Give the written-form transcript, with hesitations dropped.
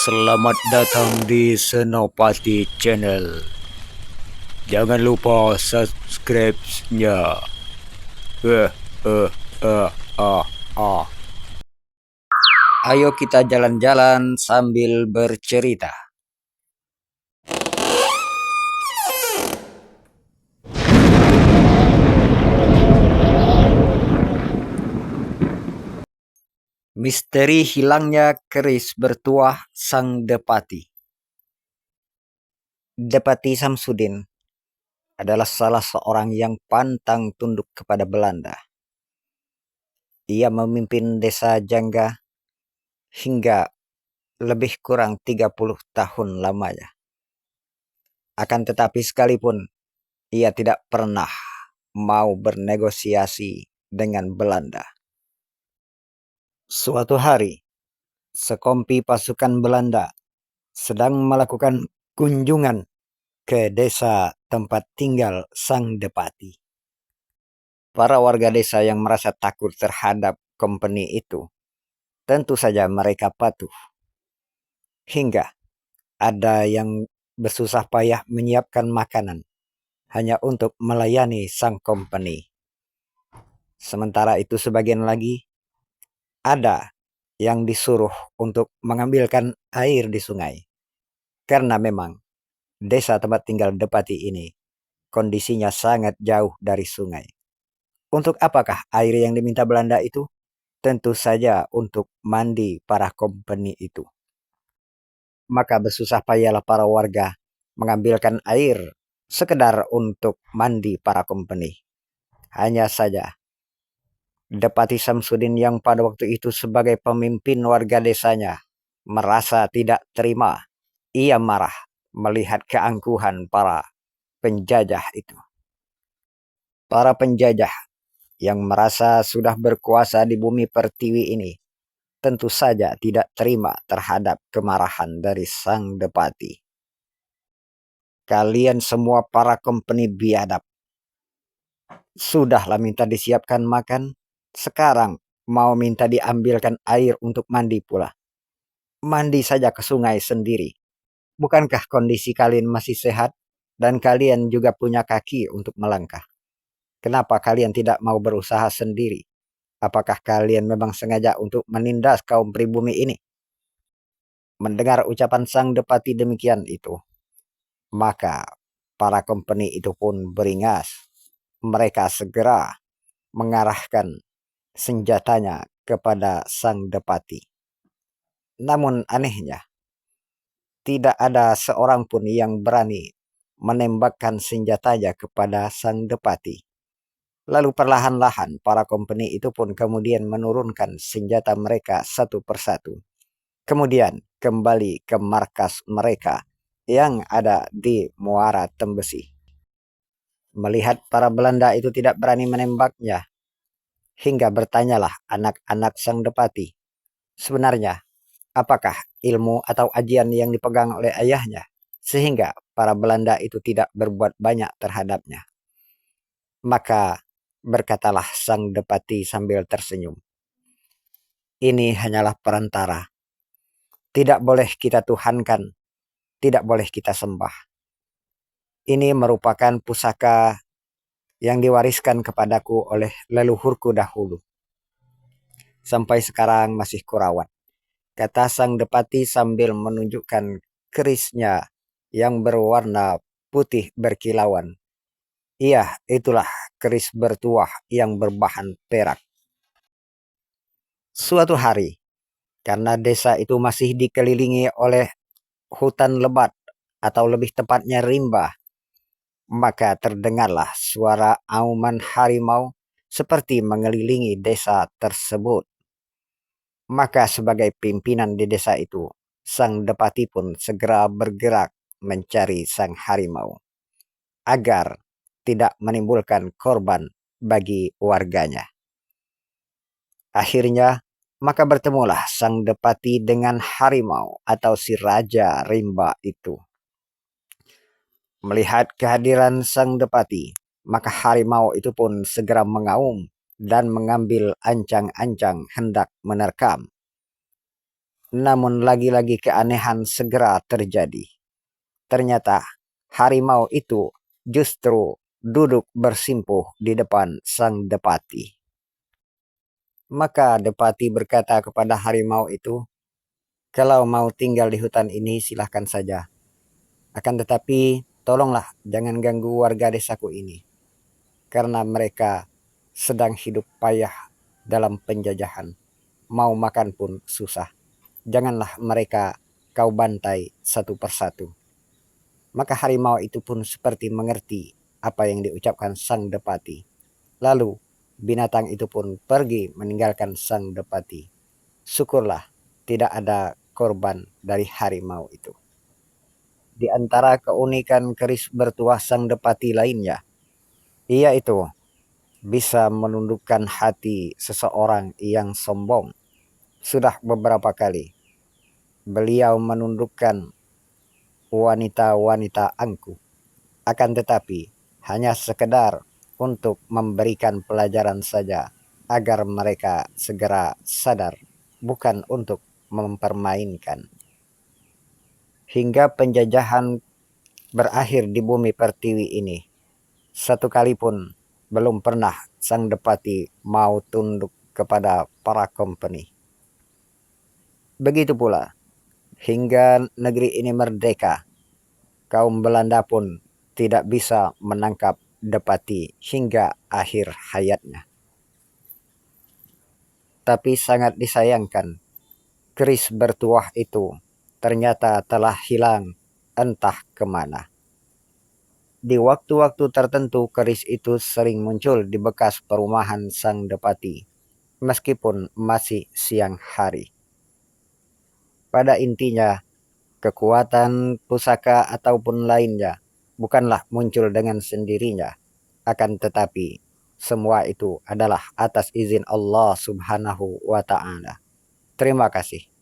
Selamat datang di Senopati Channel. Jangan lupa subscribe-nya. Eh, eh, eh, ah, ah. Ayo kita jalan-jalan sambil bercerita. Misteri hilangnya keris bertuah Sang Depati. Depati Samsudin adalah salah seorang yang pantang tunduk kepada Belanda. Ia memimpin desa Jangga hingga lebih kurang 30 tahun lamanya. Akan tetapi sekalipun ia tidak pernah mau bernegosiasi dengan Belanda. Suatu hari, sekompi pasukan Belanda sedang melakukan kunjungan ke desa tempat tinggal Sang Depati. Para warga desa yang merasa takut terhadap kompeni itu, tentu saja mereka patuh. Hingga ada yang bersusah payah menyiapkan makanan hanya untuk melayani sang kompeni. Sementara itu sebagian lagi ada yang disuruh untuk mengambilkan air di sungai. Karena memang desa tempat tinggal Depati ini kondisinya sangat jauh dari sungai. Untuk apakah air yang diminta Belanda itu? Tentu saja untuk mandi para kompeni itu. Maka bersusah payahlah para warga mengambilkan air sekedar untuk mandi para kompeni. Hanya saja Depati Samsudin yang pada waktu itu sebagai pemimpin warga desanya merasa tidak terima. Ia marah melihat keangkuhan para penjajah itu. Para penjajah yang merasa sudah berkuasa di bumi pertiwi ini tentu saja tidak terima terhadap kemarahan dari Sang Depati. Kalian semua para kompeni biadab, sudahlah minta disiapkan makan, sekarang mau minta diambilkan air untuk mandi pula. Mandi saja ke sungai sendiri. Bukankah kondisi kalian masih sehat dan kalian juga punya kaki untuk melangkah? Kenapa kalian tidak mau berusaha sendiri? Apakah kalian memang sengaja untuk menindas kaum pribumi ini? Mendengar ucapan Sang Depati demikian itu, maka para kompeni itu pun beringas. Mereka segera mengarahkan senjatanya kepada Sang Depati. Namun anehnya, tidak ada seorang pun yang berani menembakkan senjatanya kepada Sang Depati. Lalu perlahan-lahan para kompeni itu pun kemudian menurunkan senjata mereka satu persatu. Kemudian kembali ke markas mereka yang ada di Muara Tembesi. Melihat para Belanda itu tidak berani menembaknya, hingga bertanyalah anak-anak Sang Depati, sebenarnya apakah ilmu atau ajian yang dipegang oleh ayahnya, sehingga para Belanda itu tidak berbuat banyak terhadapnya. Maka berkatalah Sang Depati sambil tersenyum, ini hanyalah perantara. Tidak boleh kita tuhankan, tidak boleh kita sembah. Ini merupakan pusaka yang diwariskan kepadaku oleh leluhurku dahulu. Sampai sekarang masih kurawat, kata Sang Depati sambil menunjukkan kerisnya yang berwarna putih berkilauan. Iya, itulah keris bertuah yang berbahan perak. Suatu hari, karena desa itu masih dikelilingi oleh hutan lebat atau lebih tepatnya rimba, maka terdengarlah suara auman harimau seperti mengelilingi desa tersebut. Maka sebagai pimpinan di desa itu, Sang Depati pun segera bergerak mencari sang harimau agar tidak menimbulkan korban bagi warganya. Akhirnya, maka bertemulah Sang Depati dengan harimau atau si Raja Rimba itu. Melihat kehadiran Sang Depati, maka harimau itu pun segera mengaum dan mengambil ancang-ancang hendak menerkam. Namun lagi-lagi keanehan segera terjadi. Ternyata harimau itu justru duduk bersimpuh di depan sang Depati. Maka Depati berkata kepada harimau itu, "Kalau mau tinggal di hutan ini silahkan saja. Akan tetapi tolonglah jangan ganggu warga desaku ini. Karena mereka sedang hidup payah dalam penjajahan. Mau makan pun susah. Janganlah mereka kau bantai satu persatu." Maka harimau itu pun seperti mengerti apa yang diucapkan sang Depati. Lalu binatang itu pun pergi meninggalkan sang Depati. Syukurlah tidak ada korban dari harimau itu. Di antara keunikan keris bertuah sang Depati lainnya, ia itu bisa menundukkan hati seseorang yang sombong. Sudah beberapa kali beliau menundukkan wanita-wanita angkuh. Akan tetapi hanya sekedar untuk memberikan pelajaran saja agar mereka segera sadar, bukan untuk mempermainkan. Hingga penjajahan berakhir di bumi pertiwi ini, satu kali pun belum pernah sang Depati mau tunduk kepada para company. Begitu pula, hingga negeri ini merdeka, kaum Belanda pun tidak bisa menangkap Depati hingga akhir hayatnya. Tapi sangat disayangkan, keris bertuah itu ternyata telah hilang entah kemana. Di waktu-waktu tertentu keris itu sering muncul di bekas perumahan sang Depati, meskipun masih siang hari. Pada intinya, kekuatan pusaka ataupun lainnya bukanlah muncul dengan sendirinya, akan tetapi semua itu adalah atas izin Allah Subhanahu wa Ta'ala. Terima kasih.